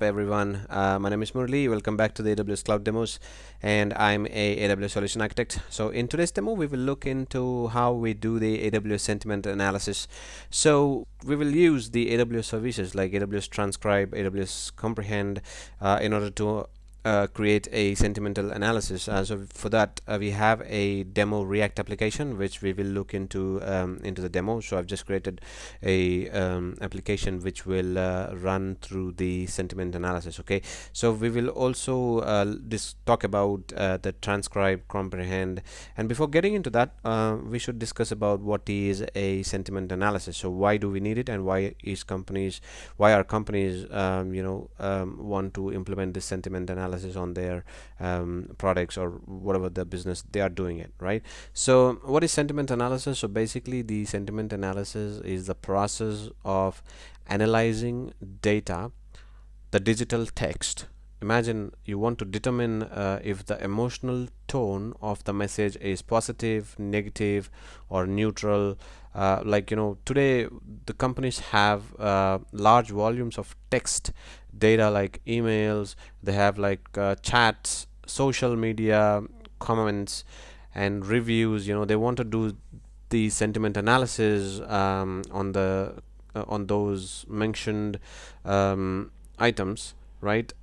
Everyone, my name is Murli. Welcome back to the AWS Cloud Demos, and I'm a AWS Solution Architect. So in today's demo, we will look into how we do the AWS sentiment analysis. So we will use the AWS services like AWS Transcribe, AWS Comprehend in order to create a sentimental analysis. So for that, we have a demo React application which we will look into the demo. So I've just created a application which will run through the sentiment analysis. Okay, so we will also talk about the transcribe, comprehend, and before getting into that, we should discuss about what is a sentiment analysis. So why do we need it, and why are companies want to implement this sentiment analysis on their products or whatever the business they are doing it, right? So what is sentiment analysis? So basically the sentiment analysis is the process of analyzing data, the digital text. Imagine you want to determine if the emotional tone of the message is positive, negative, or neutral. Today the companies have large volumes of text data like emails, they have chats, social media, comments, and reviews. They want to do the sentiment analysis on those mentioned items, right?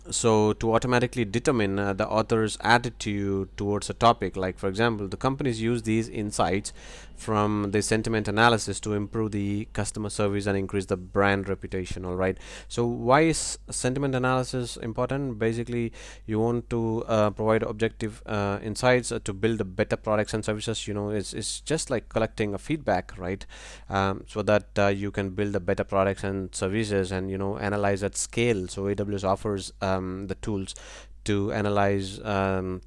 So to automatically determine the author's attitude towards a topic, like for example, the companies use these insights from the sentiment analysis to improve the customer service and increase the brand reputation. All right, so why is sentiment analysis important? Basically, you want to provide objective insights to build a better products and services. It's just like collecting a feedback, right? So that you can build a better products and services, and analyze at scale. So AWS offers the tools to analyze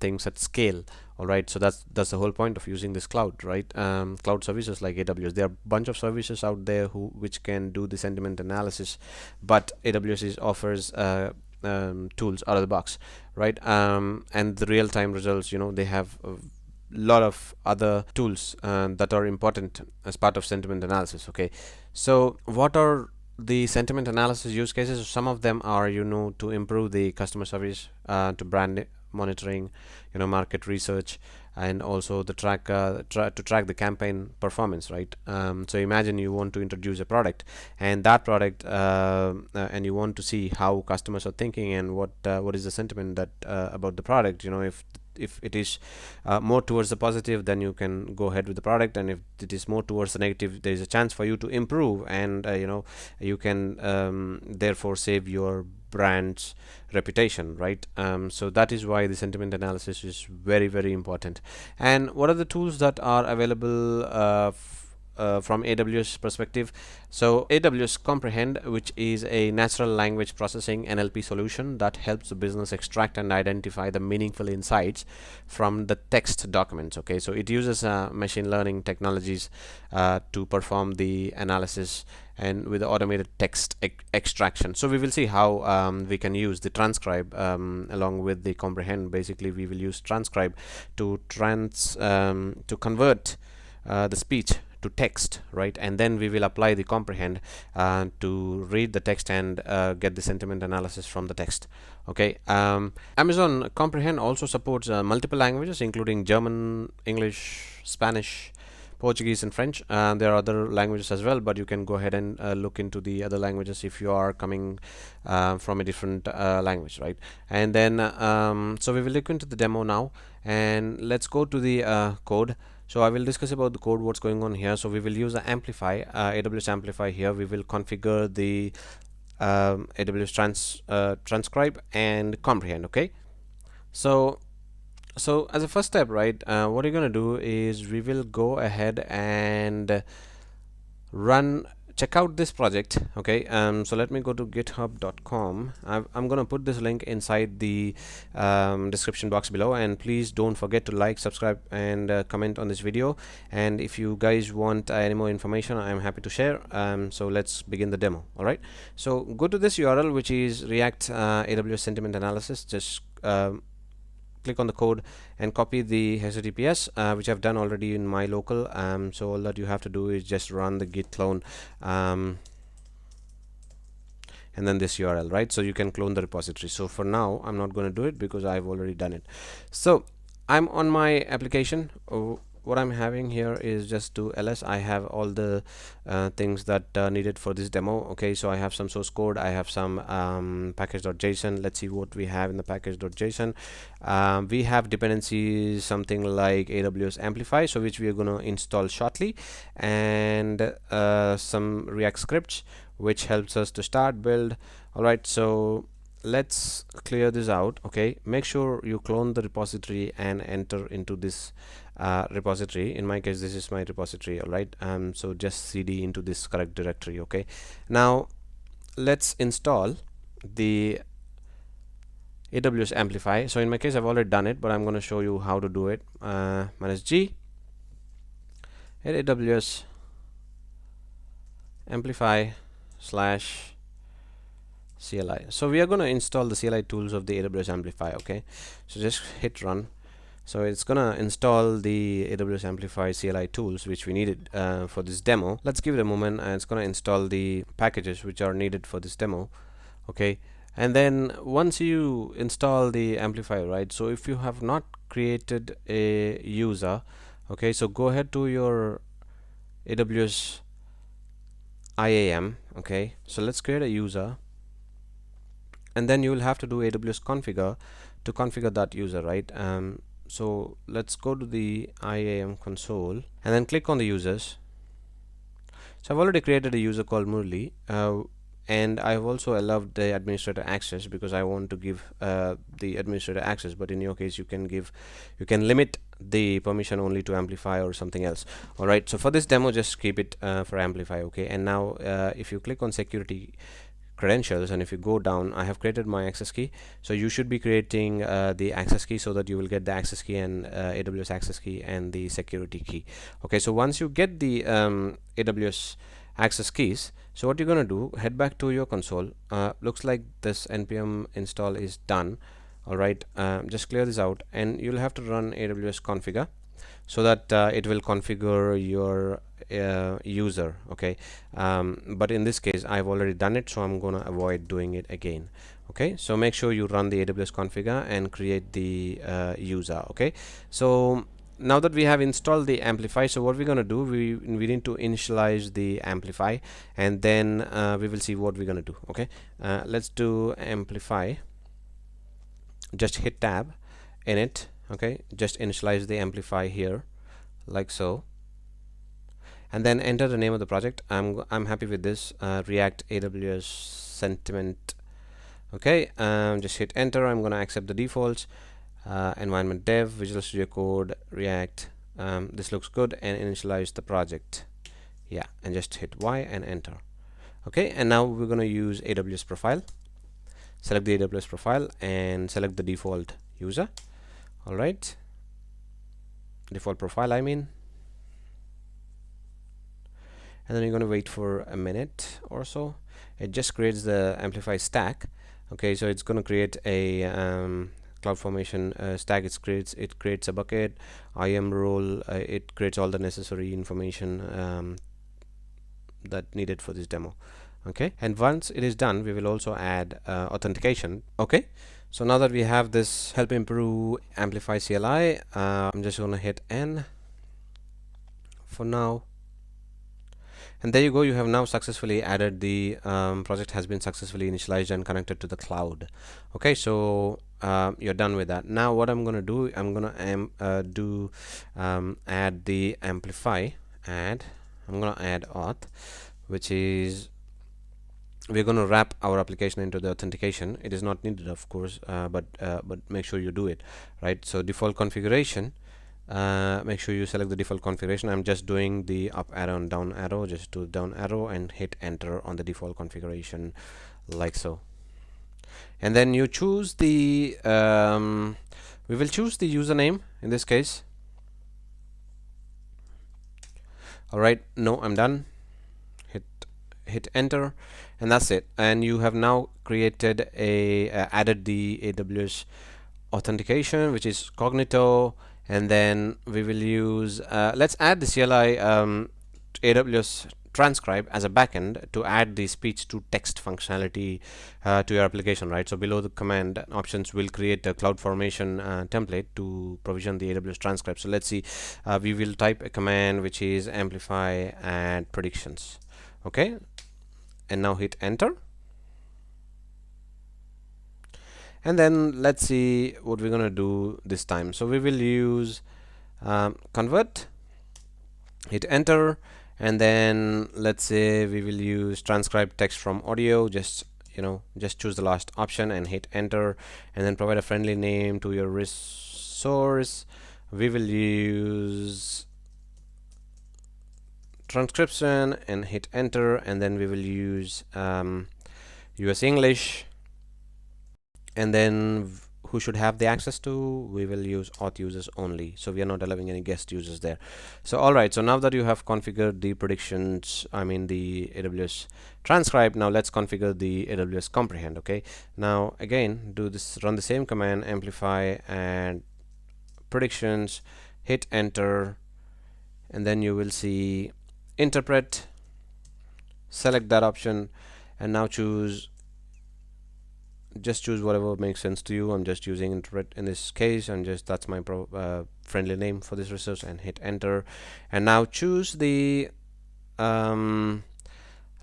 things at scale. All right, so that's the whole point of using this cloud, right? Cloud services like AWS, there are a bunch of services out there which can do the sentiment analysis, but offers tools out of the box, right? And the real-time results, they have lot of other tools that are important as part of sentiment analysis. Okay, so what are the sentiment analysis use cases? Some of them are to improve the customer service, to brand monitoring, market research, and also the to track the campaign performance, right? So imagine you want to introduce a product, and that product and you want to see how customers are thinking, and what is the sentiment that about the product. If it is more towards the positive, then you can go ahead with the product, and if it is more towards the negative, there is a chance for you to improve, and you can therefore save your brand's reputation, right? So that is why the sentiment analysis is very, very important. And what are the tools that are available from AWS perspective? So AWS Comprehend, which is a natural language processing NLP solution that helps the business extract and identify the meaningful insights from the text documents. Okay, so it uses machine learning technologies to perform the analysis and with automated text extraction. So we will see how we can use the transcribe along with the comprehend. Basically, we will use transcribe to convert the speech to text, right? And then we will apply the comprehend to read the text and get the sentiment analysis from the text. Okay, Amazon Comprehend also supports multiple languages including German, English, Spanish, Portuguese, and French. There are other languages as well, but you can go ahead and look into the other languages if you are coming from a different language, right? And then so we will look into the demo now, and let's go to the code. So I will discuss about the code, what's going on here. So we will use the Amplify, AWS Amplify here. We will configure the AWS Transcribe and Comprehend. Okay, so as a first step, right, what you're going to do is we will go ahead and check out this project. Okay, so let me go to github.com. I'm going to put this link inside the description box below, and please don't forget to like, subscribe, and comment on this video. And if you guys want any more information, I'm happy to share. So let's begin the demo. All right, so go to this URL, which is React AWS sentiment analysis. Just click on the code and copy the HTTPS, which I've done already in my local. So all that you have to do is just run the git clone and then this URL, right? So you can clone the repository. So for now I'm not going to do it because I've already done it. So I'm on my application. What I'm having here is just do ls. I have all the things that needed for this demo. Okay, so I have some source code, I have some package.json. Let's see what we have in the package.json. We have dependencies, something like AWS Amplify, so which we are going to install shortly, and some React scripts which helps us to start build. All right, so let's clear this out. Okay, make sure you clone the repository and enter into this repository. In my case, this is my repository. All right, so just cd into this correct directory. Okay, now let's install the AWS Amplify. So in my case, I've already done it, but I'm going to show you how to do it. -g at AWS Amplify / CLI. So we are going to install the CLI tools of the AWS Amplify. Okay, so just hit run. So it's gonna install the AWS Amplify CLI tools which we needed for this demo. Let's give it a moment, and it's gonna install the packages which are needed for this demo. Okay, and then once you install the Amplify, right, so if you have not created a user, okay, so go ahead to your AWS IAM. Okay, so let's create a user, and then you will have to do AWS configure to configure that user, right? So let's go to the IAM console and then click on the users. So I've already created a user called Murli, and I've also allowed the administrator access because I want to give the administrator access, but in your case you can limit the permission only to Amplify or something else. All right, so for this demo just keep it for Amplify. Okay, and now if you click on security credentials, and if you go down, I have created my access key. So you should be creating the access key so that you will get the access key and AWS access key and the security key. Okay, so once you get the AWS access keys, so what you're going to do, head back to your console. Looks like this npm install is done. All right, just clear this out, and you'll have to run AWS configure so that it will configure your user. Okay, but in this case I've already done it, so I'm gonna avoid doing it again. Okay, so make sure you run the AWS configure and create the user. Okay, so now that we have installed the Amplify, so what we're going to do, we need to initialize the Amplify, and then we will see what we're going to do. Okay, let's do Amplify. Just hit tab in it. Okay, just initialize the Amplify here like so, and then enter the name of the project. I'm happy with this, React AWS Sentiment. Okay, just hit enter. I'm gonna accept the defaults, environment dev, Visual Studio Code, React. This looks good, and initialize the project. Yeah, and just hit Y and enter. Okay, and now we're gonna use AWS profile. Select the AWS profile and select the default user. All right, default profile I mean, and then you're going to wait for a minute or so. It just creates the Amplify stack. Okay, so it's going to create a CloudFormation stack. It creates a bucket, IAM role. It creates all the necessary information that needed for this demo. Okay, and once it is done, we will also add authentication. Okay, so now that we have this help improve Amplify CLI, I'm just gonna hit N for now, and there you go. You have now successfully added the project has been successfully initialized and connected to the cloud. Okay, so you're done with that. Now what I'm gonna do, I'm gonna add the Amplify add. I'm gonna add auth, which is we're going to wrap our application into the authentication. It is not needed, of course, but make sure you do it right. So default configuration, make sure you select the default configuration. I'm just doing the up arrow and down arrow. Just do down arrow and hit enter on the default configuration like so, and then you choose the we will choose the username in this case. All right, no, I'm done. Hit enter, and that's it. And you have now created a added the AWS authentication, which is Cognito, and then we will use let's add the CLI AWS Transcribe as a backend to add the speech to text functionality to your application, right? So below the command options will create a CloudFormation template to provision the AWS Transcribe. So let's see, we will type a command which is amplify and predictions. Okay, and now hit enter. And then let's see what we're gonna do this time. So we will use convert, hit enter, and then let's say we will use transcribe text from audio. Just just choose the last option and hit enter, and then provide a friendly name to your resource. We will use transcription and hit enter, and then we will use US English, and then who should have the access to, we will use auth users only, so we are not allowing any guest users there. So alright, so now that you have configured the predictions, I mean the AWS Transcribe, now let's configure the AWS Comprehend. Okay, now again do this, run the same command, amplify and predictions, hit enter, and then you will see interpret, select that option, and now choose whatever makes sense to you. I'm just using interpret in this case, and just that's my friendly name for this resource, and hit enter. And now choose the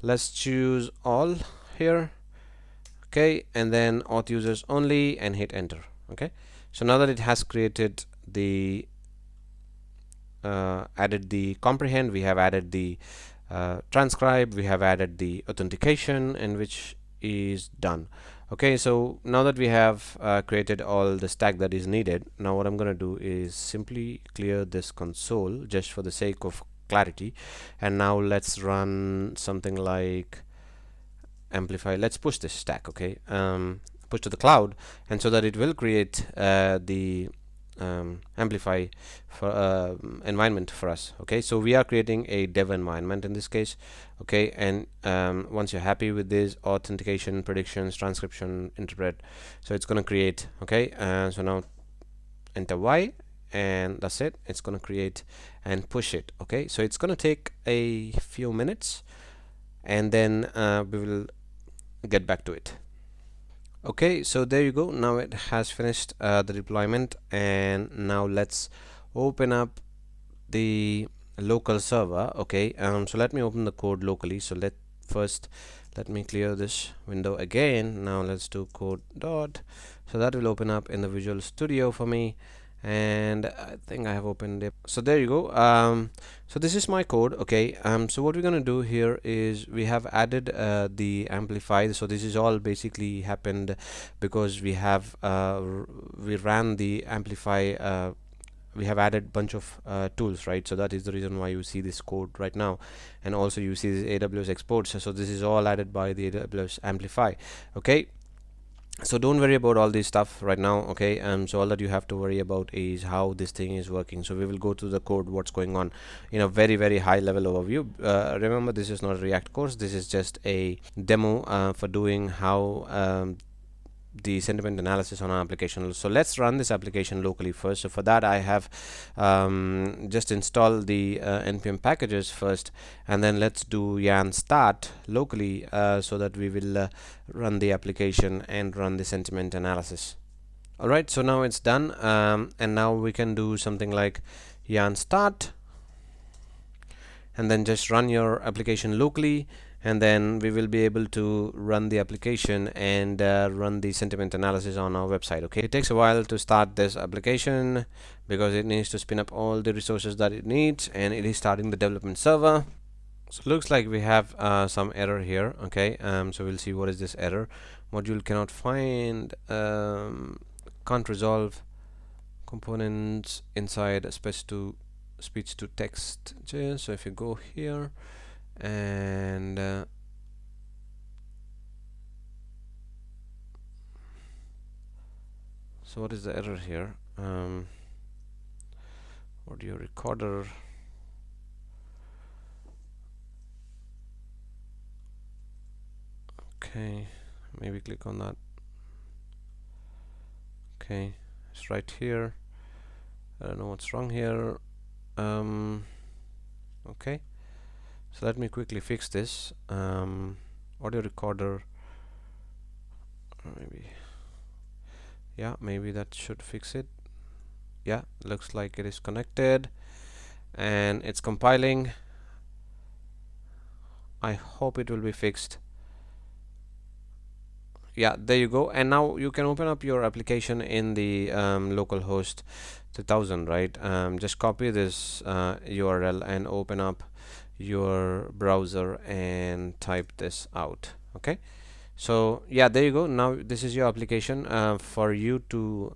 let's choose all here. Okay, and then auth users only, and hit enter. Okay, so now that it has created the added the comprehend, we have added the transcribe, we have added the authentication, and which is done. Okay, so now that we have created all the stack that is needed, now what I'm going to do is simply clear this console just for the sake of clarity, and now let's run something like amplify. Let's push this stack. Okay, push to the cloud, and so that it will create the amplify for environment for us. Okay, so we are creating a dev environment in this case. Okay, and once you're happy with this authentication, predictions, transcription, interpret, so it's going to create. Okay, so now enter Y, and that's it. It's going to create and push it. Okay, so it's going to take a few minutes, and then we will get back to it. Okay, so there you go. Now it has finished the deployment, and now let's open up the local server. Okay, so let me open the code locally. So let me clear this window again. Now let's do code dot, so that will open up in the Visual Studio for me, and I think I have opened it. So there you go. So this is my code. Okay, so what we're gonna do here is we have added the amplify. So this is all basically happened because we have we ran the amplify. We have added bunch of tools, right? So that is the reason why you see this code right now, and also you see this AWS exports. So this is all added by the AWS Amplify. Okay, so don't worry about all this stuff right now. Okay, so all that you have to worry about is how this thing is working. So we will go to the code, what's going on in a very high level overview. Remember, this is not a React course, this is just a demo for doing how the sentiment analysis on our application. So let's run this application locally first. So for that I have just install the npm packages first, and then let's do yarn start locally so that we will run the application and run the sentiment analysis. Alright, so now it's done, and now we can do something like yarn start, and then just run your application locally, and then we will be able to run the application and run the sentiment analysis on our website. Okay, it takes a while to start this application because it needs to spin up all the resources that it needs, and it is starting the development server. So looks like we have some error here. Okay, so we'll see what is this error. Module cannot find, can't resolve components inside speech to text. So if you go here and so what is the error here? Audio recorder. Okay, maybe click on that. Okay, it's right here. I don't know what's wrong here. Okay, So let me quickly fix this. Audio recorder, maybe, yeah, maybe that should fix it. Yeah, looks like it is connected and it's compiling. I hope it will be fixed. Yeah, there you go. And now you can open up your application in the localhost 2000, right? Just copy this URL and open up your browser and type this out. Okay, so yeah, there you go. Now this is your application. For you to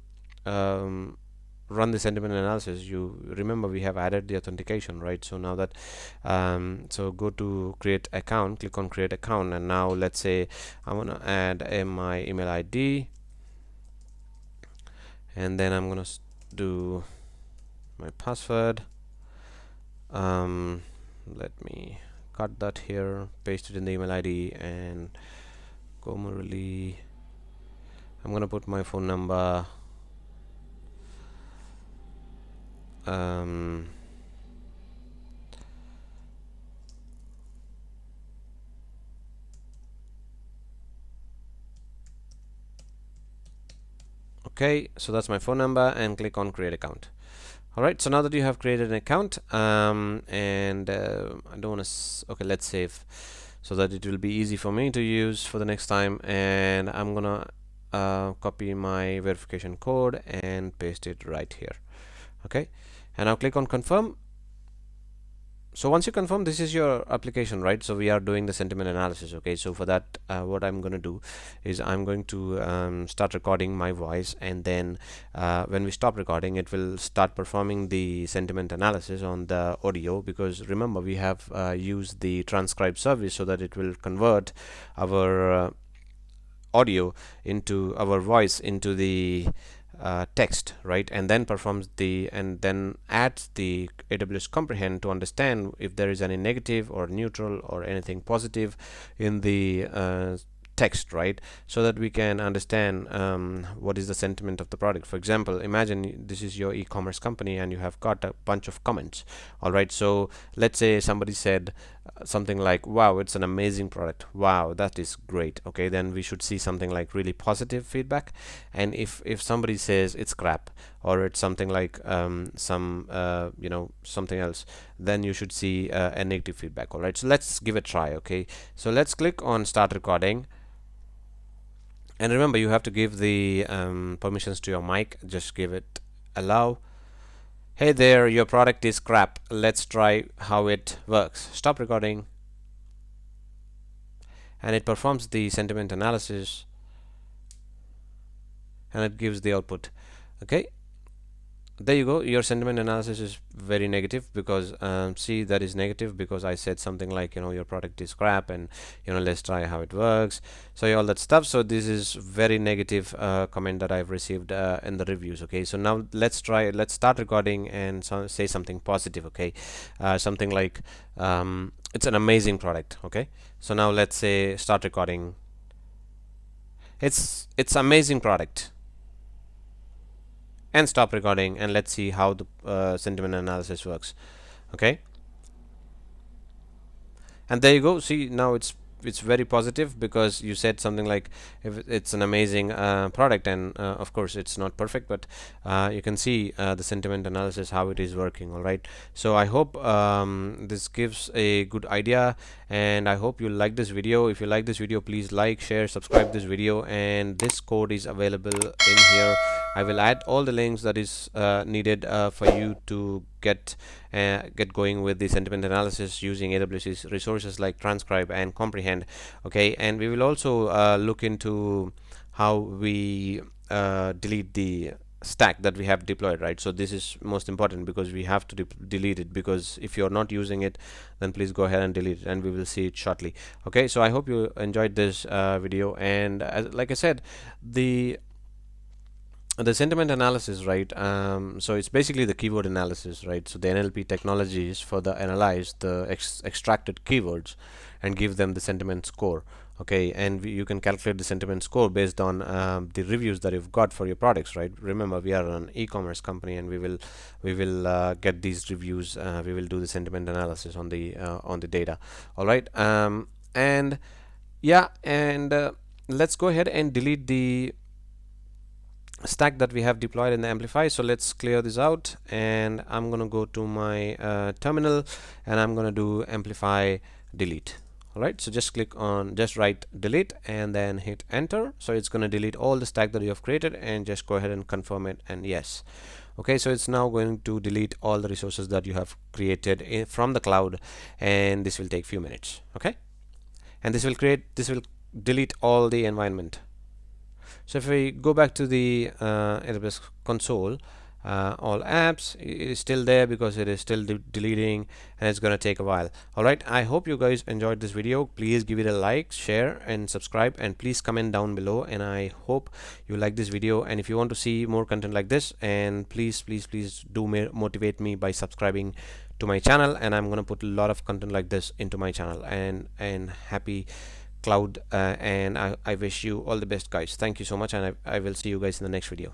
run the sentiment analysis, you remember we have added the authentication, right? So now that so go to create account, click on create account, and now let's say I want to add my email ID, and then I'm gonna do my password. Let me cut that here, paste it in the email ID, and Komurali, I'm gonna put my phone number. Okay, so that's my phone number, and click on create account. Alright, so now that you have created an account, and I don't want to, okay, let's save so that it will be easy for me to use for the next time, and I'm gonna copy my verification code and paste it right here. Okay, and now click on confirm. So once you confirm, this is your application, right? So we are doing the sentiment analysis. Okay, so for that what I'm going to do is I'm going to start recording my voice, and then when we stop recording, it will start performing the sentiment analysis on the audio, because remember we have used the transcribe service so that it will convert our audio into our voice into the text, right? And then performs the, and then adds the AWS Comprehend to understand if there is any negative or neutral or anything positive in the text, right? So that we can understand what is the sentiment of the product. For example, imagine this is your e-commerce company and you have got a bunch of comments. All right, so let's say somebody said something like, wow, it's an amazing product, wow, that is great. Okay, then we should see something like really positive feedback. And if somebody says it's crap, or it's something like something else, then you should see a negative feedback. All right, so let's give it a try. Okay, so let's click on start recording. And remember, you have to give the permissions to your mic. Just give it allow. Hey there, your product is crap. Let's try how it works. Stop recording. And it performs the sentiment analysis, and it gives the output. Okay, there you go. Your sentiment analysis is very negative, because see, that is negative because I said something like, your product is crap, and let's try how it works, so all that stuff. So this is very negative comment that I've received in the reviews. Okay, so now let's start recording and say something positive. Okay, something like it's an amazing product. Okay, so now let's say start recording. It's amazing product, and stop recording, and let's see how the sentiment analysis works. Okay, and there you go. See, now it's very positive, because you said something like, if it's an amazing product, and of course it's not perfect, but you can see the sentiment analysis, how it is working. All right, so I hope this gives a good idea, and I hope you like this video. If you like this video, please like, share, subscribe this video, and this code is available in here. I will add all the links that is needed for you to get going with the sentiment analysis using AWS resources like Transcribe and Comprehend. Okay, and we will also look into how we delete the stack that we have deployed, right? So this is most important, because we have to delete it, because if you're not using it, then please go ahead and delete it, and we will see it shortly. Okay, so I hope you enjoyed this video, and like I said, the sentiment analysis, right? So it's basically the keyword analysis, right? So the NLP technology is for the analyze the extracted keywords and give them the sentiment score. Okay, and you can calculate the sentiment score based on the reviews that you've got for your products, right? Remember, we are an e-commerce company, and we will get these reviews. We will do the sentiment analysis on the data. All right, and yeah, and let's go ahead and delete the stack that we have deployed in the Amplify. So let's clear this out, and I'm gonna go to my terminal, and I'm gonna do Amplify delete. All right, so just write delete and then hit enter. So it's going to delete all the stack that you have created, and just go ahead and confirm it, and yes. Okay, so it's now going to delete all the resources that you have created from the cloud, and this will take few minutes. Okay, and this will delete all the environment. So if we go back to the AWS console, all apps, it is still there because it is still deleting, and it's going to take a while. All right, I hope you guys enjoyed this video. Please give it a like, share, and subscribe, and please comment down below, and I hope you like this video. And if you want to see more content like this, and please do motivate me by subscribing to my channel, and I'm going to put a lot of content like this into my channel. And happy cloud, and I wish you all the best, guys. Thank you so much, and I will see you guys in the next video.